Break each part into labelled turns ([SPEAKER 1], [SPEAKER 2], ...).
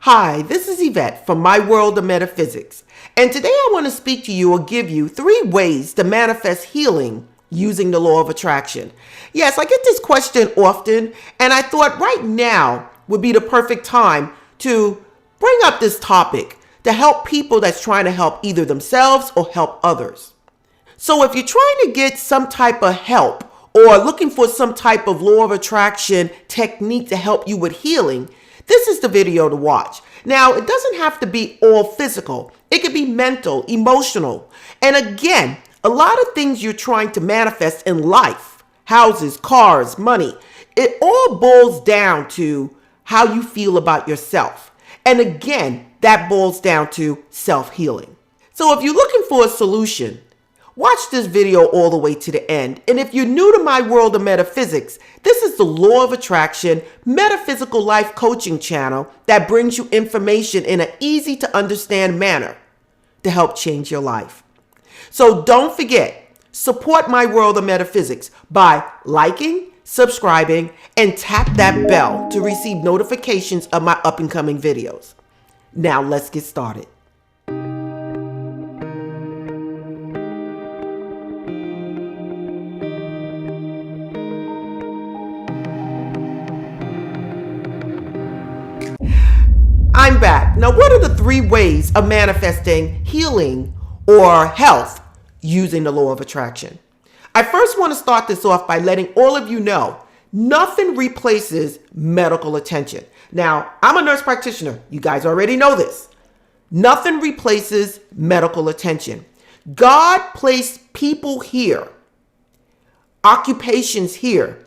[SPEAKER 1] Hi, this is Eyvette from My World of Metaphysics, and today I want to speak to you or give you 3 ways to manifest healing using the law of attraction. Yes, I get this question often, and I thought right now would be the perfect time to bring up this topic to help people that's trying to help either themselves or help others. So if you're trying to get some type of help or looking for some type of law of attraction technique to help you with healing, this is the video to watch. Now, it doesn't have to be all physical. It could be mental, emotional. And again, a lot of things you're trying to manifest in life, houses, cars, money, it all boils down to how you feel about yourself. And again, that boils down to self-healing. So if you're looking for a solution, watch this video all the way to the end. And if you're new to My World of Metaphysics, this is the Law of Attraction Metaphysical Life Coaching channel that brings you information in an easy to understand manner to help change your life. So don't forget, support My World of Metaphysics by liking, subscribing, and tap that bell to receive notifications of my up and coming videos. Now let's get started. I'm back. Now, what are the 3 ways of manifesting healing or health using the law of attraction? I first want to start this off by letting all of you know nothing replaces medical attention. Now, I'm a nurse practitioner. You guys already know this. Nothing replaces medical attention. God placed people here, occupations here,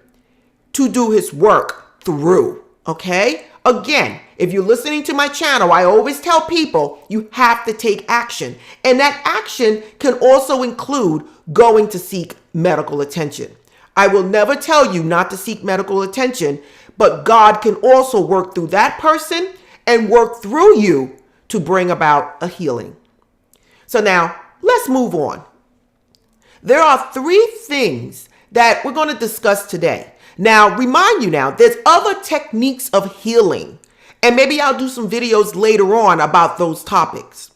[SPEAKER 1] to do his work through, okay? Again, if you're listening to my channel, I always tell people you have to take action. And that action can also include going to seek medical attention. I will never tell you not to seek medical attention, but God can also work through that person and work through you to bring about a healing. So now let's move on. There are 3 things that we're going to discuss today. Now, remind you now, there's other techniques of healing, and maybe I'll do some videos later on about those topics.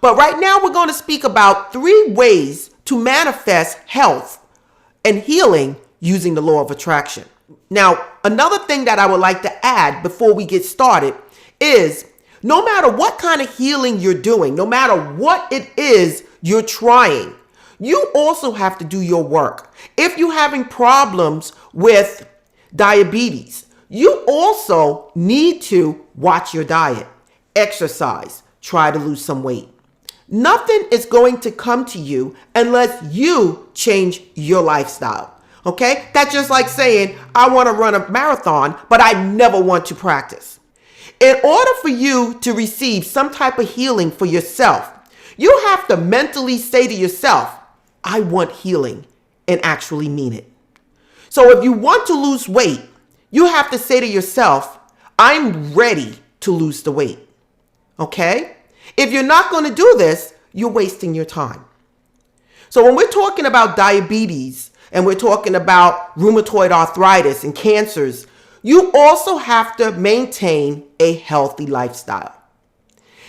[SPEAKER 1] But right now, we're going to speak about 3 ways to manifest health and healing using the law of attraction. Now, another thing that I would like to add before we get started is no matter what kind of healing you're doing, no matter what it is you're trying, you also have to do your work. If you're having problems with diabetes, you also need to watch your diet, exercise, try to lose some weight. Nothing is going to come to you unless you change your lifestyle. Okay? That's just like saying, I want to run a marathon, but I never want to practice. In order for you to receive some type of healing for yourself, you have to mentally say to yourself, I want healing, and actually mean it. So if you want to lose weight, you have to say to yourself, I'm ready to lose the weight. Okay? If you're not going to do this, you're wasting your time. So when we're talking about diabetes and we're talking about rheumatoid arthritis and cancers, you also have to maintain a healthy lifestyle.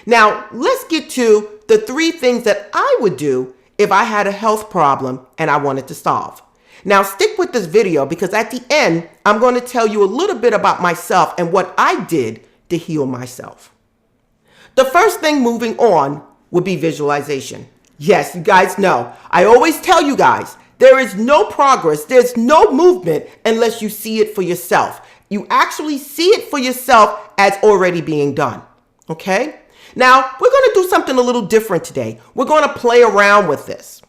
[SPEAKER 1] Now, let's get to the 3 things that I would do if I had a health problem and I wanted to solve. Now, stick with this video because at the end, I'm going to tell you a little bit about myself and what I did to heal myself. The first thing moving on would be visualization. Yes, you guys know, I always tell you guys, there is no progress, there's no movement unless you see it for yourself. You actually see it for yourself as already being done, okay? Now, we're going to do something a little different today. We're going to play around with this.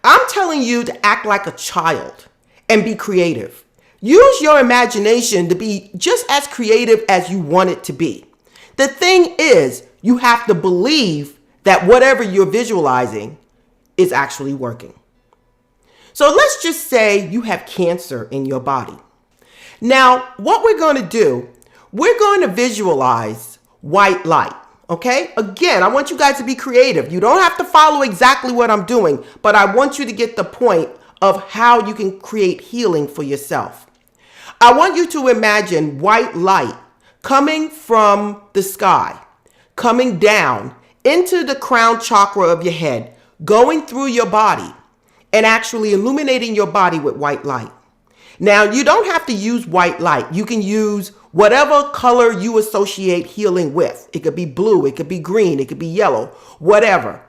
[SPEAKER 1] I'm telling you to act like a child and be creative. Use your imagination to be just as creative as you want it to be. The thing is, you have to believe that whatever you're visualizing is actually working. So let's just say you have cancer in your body. Now, what we're going to do, we're going to visualize white light. Okay? Again, I want you guys to be creative. You don't have to follow exactly what I'm doing, but I want you to get the point of how you can create healing for yourself. I want you to imagine white light coming from the sky, coming down into the crown chakra of your head, going through your body, and actually illuminating your body with white light. Now, you don't have to use white light. You can use whatever color you associate healing with. It could be blue, it could be green, it could be yellow, whatever.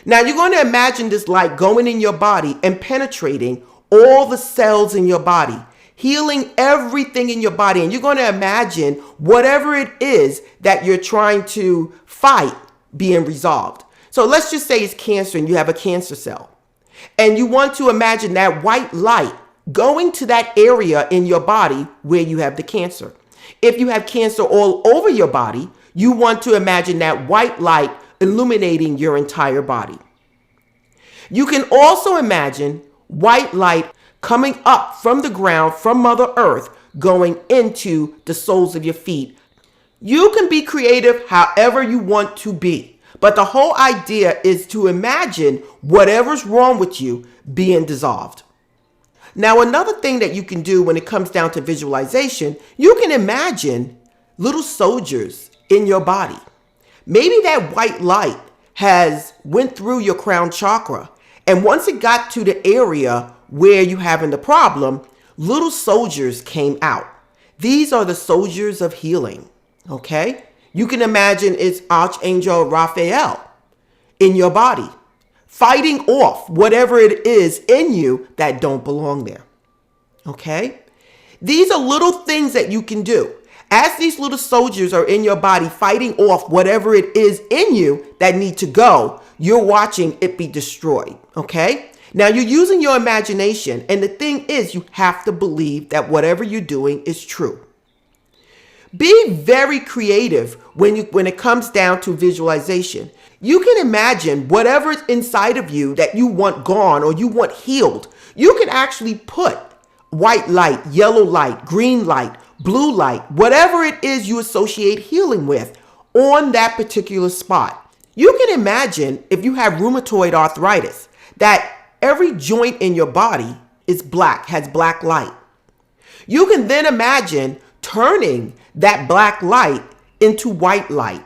[SPEAKER 1] Now, you're going to imagine this light going in your body and penetrating all the cells in your body, healing everything in your body. And you're going to imagine whatever it is that you're trying to fight being resolved. So let's just say it's cancer and you have a cancer cell. And you want to imagine that white light going to that area in your body where you have the cancer. If you have cancer all over your body, you want to imagine that white light illuminating your entire body. You can also imagine white light coming up from the ground, from Mother Earth, going into the soles of your feet. You can be creative however you want to be, but the whole idea is to imagine whatever's wrong with you being dissolved. Now, another thing that you can do when it comes down to visualization, you can imagine little soldiers in your body. Maybe that white light has went through your crown chakra, and once it got to the area where you're having the problem, little soldiers came out. These are the soldiers of healing, okay? You can imagine it's Archangel Raphael in your body, fighting off whatever it is in you that don't belong there, okay? These are little things that you can do. As these little soldiers are in your body fighting off whatever it is in you that need to go, you're watching it be destroyed, okay? Now you're using your imagination, and the thing is you have to believe that whatever you're doing is true. Be very creative when it comes down to visualization. You can imagine whatever's inside of you that you want gone or you want healed. You can actually put white light, yellow light, green light, blue light, whatever it is you associate healing with on that particular spot. You can imagine if you have rheumatoid arthritis that every joint in your body is black, has black light. You can then imagine turning that black light into white light.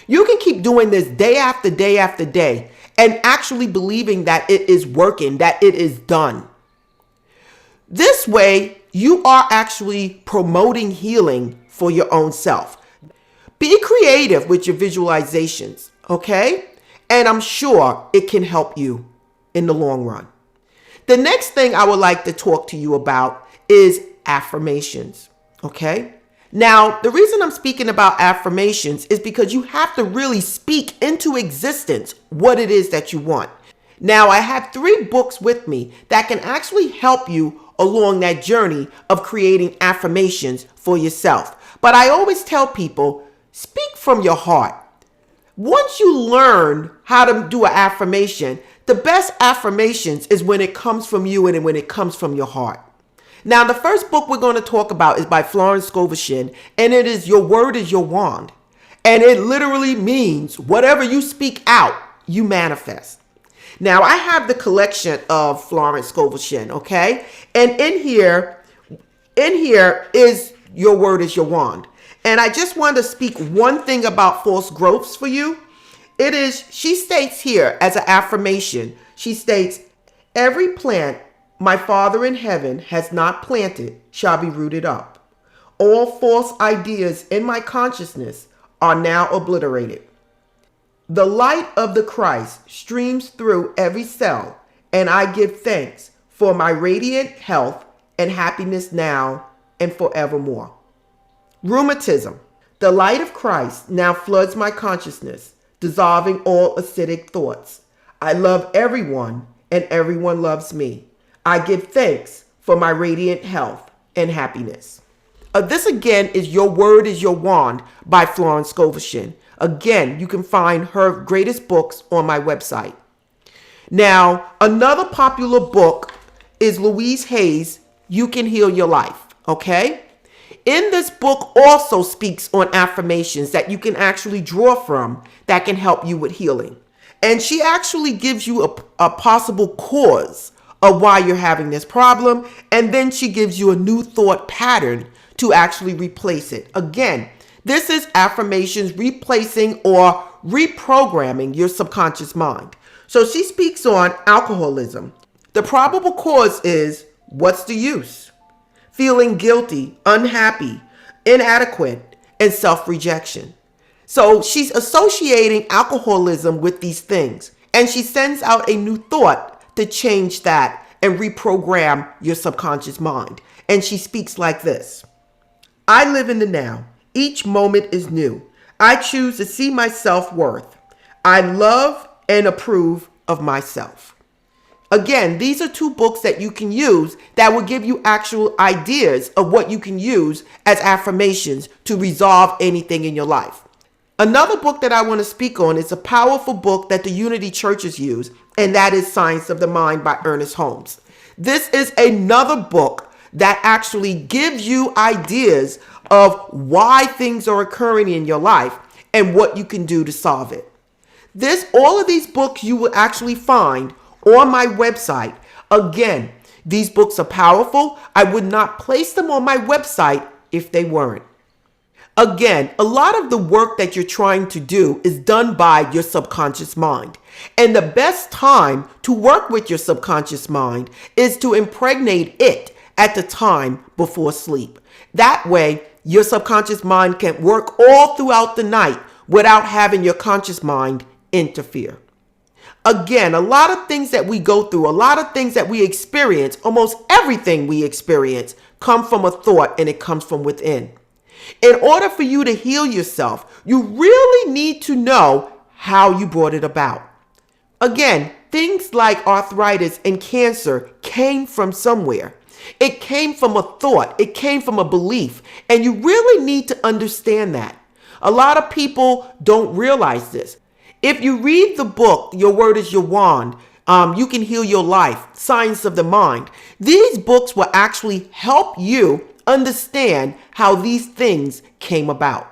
[SPEAKER 1] You can keep doing this day after day after day and actually believing that it is working, that it is done. This way, you are actually promoting healing for your own self. Be creative with your visualizations, okay? And I'm sure it can help you in the long run. The next thing I would like to talk to you about is affirmations, okay? Now, the reason I'm speaking about affirmations is because you have to really speak into existence what it is that you want. Now, I have 3 books with me that can actually help you along that journey of creating affirmations for yourself. But I always tell people, speak from your heart. Once you learn how to do an affirmation, the best affirmations is when it comes from you and when it comes from your heart. Now, the first book we're going to talk about is by Florence Scovel, and it is Your Word is Your Wand. And it literally means whatever you speak out, you manifest. Now, I have the collection of Florence Scovel, okay? And in here is Your Word is Your Wand. And I just want to speak one thing about false growths for you. It is, she states here as an affirmation, she states, every plant my Father in heaven has not planted shall be rooted up. All false ideas in my consciousness are now obliterated. The light of the Christ streams through every cell, and I give thanks for my radiant health and happiness now and forevermore. Rheumatism. The light of Christ now floods my consciousness, dissolving all acidic thoughts. I love everyone, and everyone loves me. I give thanks for my radiant health and happiness. This again is Your Word is Your Wand by Florence Scovel. Again, you can find her greatest books on my website. Now, another popular book is Louise Hay's You Can Heal Your Life, okay? In this book also speaks on affirmations that you can actually draw from that can help you with healing. And she actually gives you a possible cause of why you're having this problem, and then she gives you a new thought pattern to actually replace it. Again, this is affirmations replacing or reprogramming your subconscious mind. So she speaks on alcoholism. The probable cause is, what's the use? Feeling guilty, unhappy, inadequate, and self-rejection. So she's associating alcoholism with these things. And she sends out a new thought to change that and reprogram your subconscious mind. And she speaks like this. I live in the now. Each moment is new. I choose to see my self-worth. I love and approve of myself. Again, these are two books that you can use that will give you actual ideas of what you can use as affirmations to resolve anything in your life. Another book that I want to speak on is a powerful book that the Unity churches use, and that is Science of the Mind by Ernest Holmes. This is another book that actually gives you ideas of why things are occurring in your life and what you can do to solve it. All of these books you will actually find on my website. Again, these books are powerful. I would not place them on my website if they weren't. Again, a lot of the work that you're trying to do is done by your subconscious mind. And the best time to work with your subconscious mind is to impregnate it at the time before sleep. That way, your subconscious mind can work all throughout the night without having your conscious mind interfere. Again, a lot of things that we go through, a lot of things that we experience, almost everything we experience come from a thought, and it comes from within. In order for you to heal yourself, you really need to know how you brought it about. Again, things like arthritis and cancer came from somewhere. It came from a thought. It came from a belief. And you really need to understand that. A lot of people don't realize this. If you read the book, Your Word is Your Wand, You Can Heal Your Life, Science of the Mind, these books will actually help you understand how these things came about.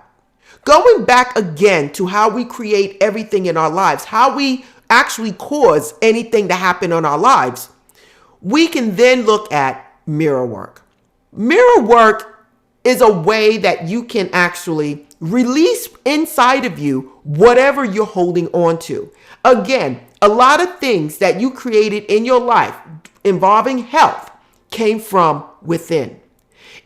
[SPEAKER 1] Going back again to how we create everything in our lives, how we actually cause anything to happen in our lives, we can then look at mirror work. Mirror work is a way that you can actually release inside of you whatever you're holding on to. Again, a lot of things that you created in your life involving health came from within.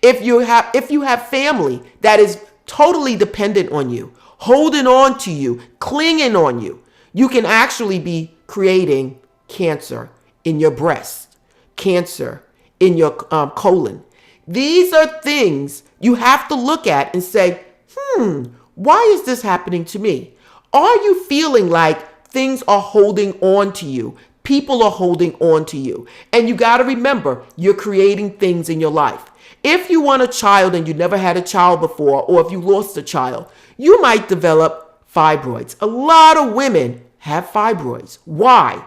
[SPEAKER 1] If you have family that is totally dependent on you, holding on to you, clinging on you, you can actually be creating cancer in your breast, cancer in your colon. These are things you have to look at and say, why is this happening to me? Are you feeling like things are holding on to you? People are holding on to you. And you got to remember, you're creating things in your life. If you want a child and you never had a child before, or if you lost a child, you might develop fibroids. A lot of women have fibroids. Why?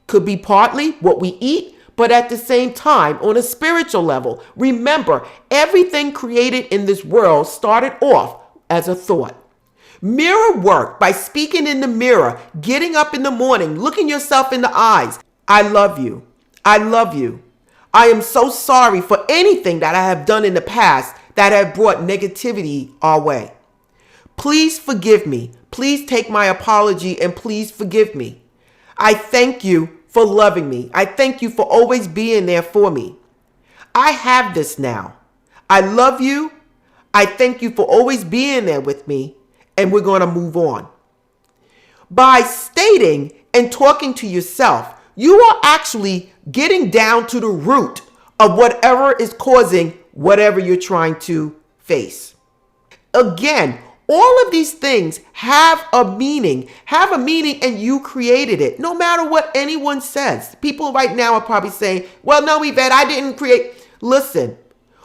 [SPEAKER 1] Could be partly what we eat, but at the same time, on a spiritual level, remember, everything created in this world started off as a thought. Mirror work, by speaking in the mirror, getting up in the morning, looking yourself in the eyes. I love you. I love you. I am so sorry for anything that I have done in the past that have brought negativity our way. Please forgive me. Please take my apology and please forgive me. I thank you for loving me. I thank you for always being there for me. I have this now. I love you. I thank you for always being there with me, and we're going to move on. By stating and talking to yourself, you are actually getting down to the root of whatever is causing whatever you're trying to face. Again, all of these things have a meaning, and you created it, no matter what anyone says. People right now are probably saying, well, no, Eyvette, I didn't create. Listen,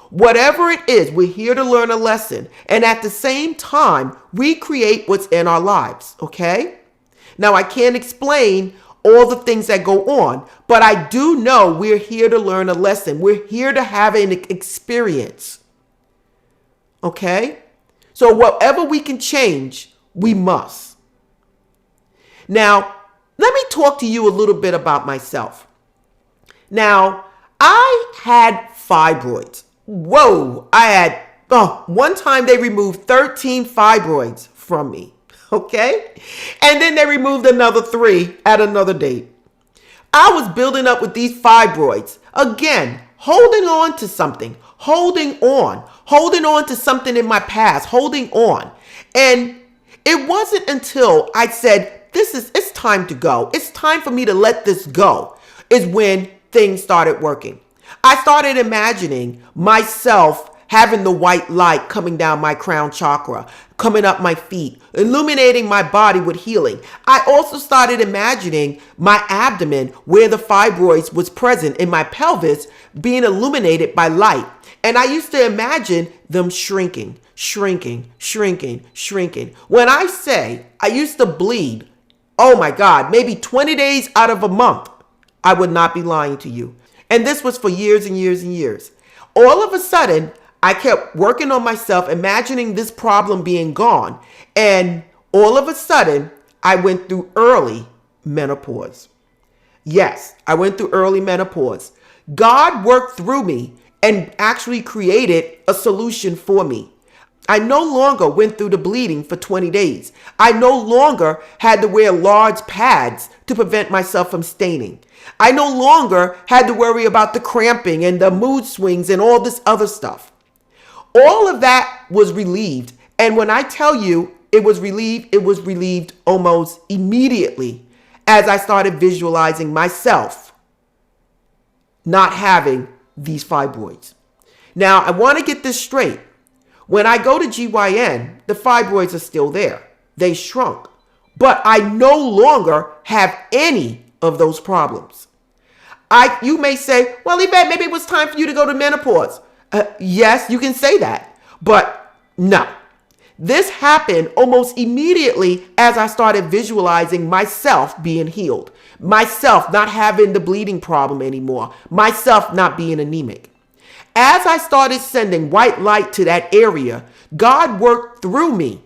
[SPEAKER 1] whatever it is, we're here to learn a lesson. And at the same time, we create what's in our lives, okay? Now, I can't explain all the things that go on, but I do know we're here to learn a lesson. We're here to have an experience, okay? So whatever we can change, we must. Now, let me talk to you a little bit about myself. Now, I had fibroids. Whoa, I had Oh, one time they removed 13 fibroids from me. Okay? And then they removed another 3 at another date. I was building up with these fibroids. Again, holding on to something, holding on to something in my past, holding on. And it wasn't until I said, it's time to go. It's time for me to let this go, is when things started working. I started imagining myself having the white light coming down my crown chakra, coming up my feet, illuminating my body with healing. I also started imagining my abdomen, where the fibroids was present in my pelvis, being illuminated by light. And I used to imagine them shrinking. When I say I used to bleed, oh my God, maybe 20 days out of a month, I would not be lying to you. And this was for years and years and years. All of a sudden, I kept working on myself, imagining this problem being gone. And all of a sudden, I went through early menopause. Yes, I went through early menopause. God worked through me and actually created a solution for me. I no longer went through the bleeding for 20 days. I no longer had to wear large pads to prevent myself from staining. I no longer had to worry about the cramping and the mood swings and all this other stuff. All of that was relieved. And when I tell you it was relieved almost immediately as I started visualizing myself not having these fibroids. Now, I want to get this straight. When I go to GYN, the fibroids are still there. They shrunk. But I no longer have any of those problems. You may say, well, Eyvette, maybe it was time for you to go to menopause. Yes, you can say that. But no. This happened almost immediately as I started visualizing myself being healed. Myself not having the bleeding problem anymore. Myself not being anemic. As I started sending white light to that area, God worked through me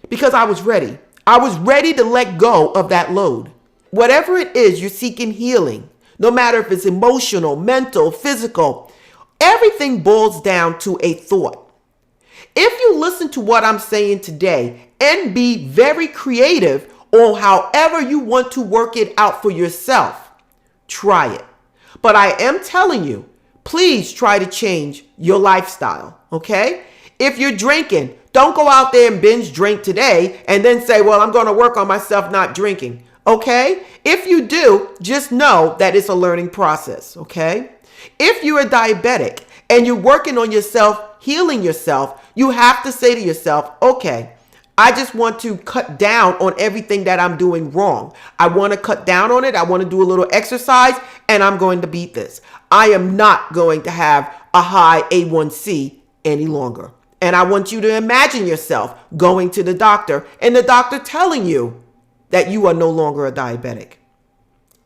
[SPEAKER 1] because I was ready. I was ready to let go of that load. Whatever it is you're seeking healing, no matter if it's emotional, mental, physical, everything boils down to a thought. If you listen to what I'm saying today and be very creative on however you want to work it out for yourself, try it. But I am telling you, please try to change your lifestyle, okay? If you're drinking, don't go out there and binge drink today and then say, well, I'm going to work on myself not drinking, okay? If you do, just know that it's a learning process, okay? If you're a diabetic and you're working on yourself, healing yourself, you have to say to yourself, okay, I just want to cut down on everything that I'm doing wrong. I want to cut down on it. I want to do a little exercise and I'm going to beat this. I am not going to have a high A1C any longer. And I want you to imagine yourself going to the doctor and the doctor telling you that you are no longer a diabetic.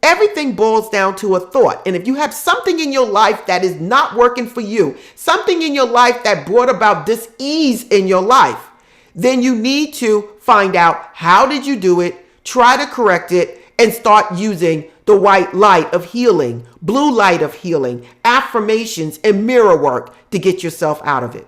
[SPEAKER 1] Everything boils down to a thought. And if you have something in your life that is not working for you, something in your life that brought about dis-ease in your life, then you need to find out how did you do it, try to correct it, and start using the white light of healing, blue light of healing, affirmations, and mirror work to get yourself out of it.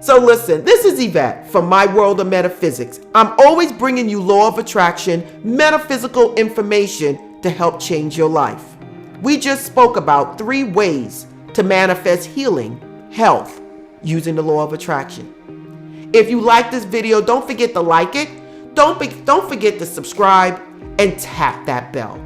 [SPEAKER 1] So listen, this is Eyvette from My World of Metaphysics. I'm always bringing you law of attraction, metaphysical information to help change your life. We just spoke about 3 ways to manifest healing, health, using the law of attraction. If you like this video, don't forget to like it. Don't forget to subscribe and tap that bell.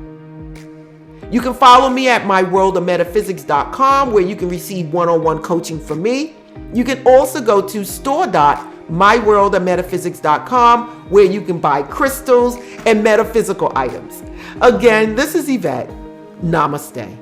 [SPEAKER 1] You can follow me at myworldofmetaphysics.com where you can receive one-on-one coaching from me. You can also go to store.myworldofmetaphysics.com where you can buy crystals and metaphysical items. Again, this is Eyvette. Namaste.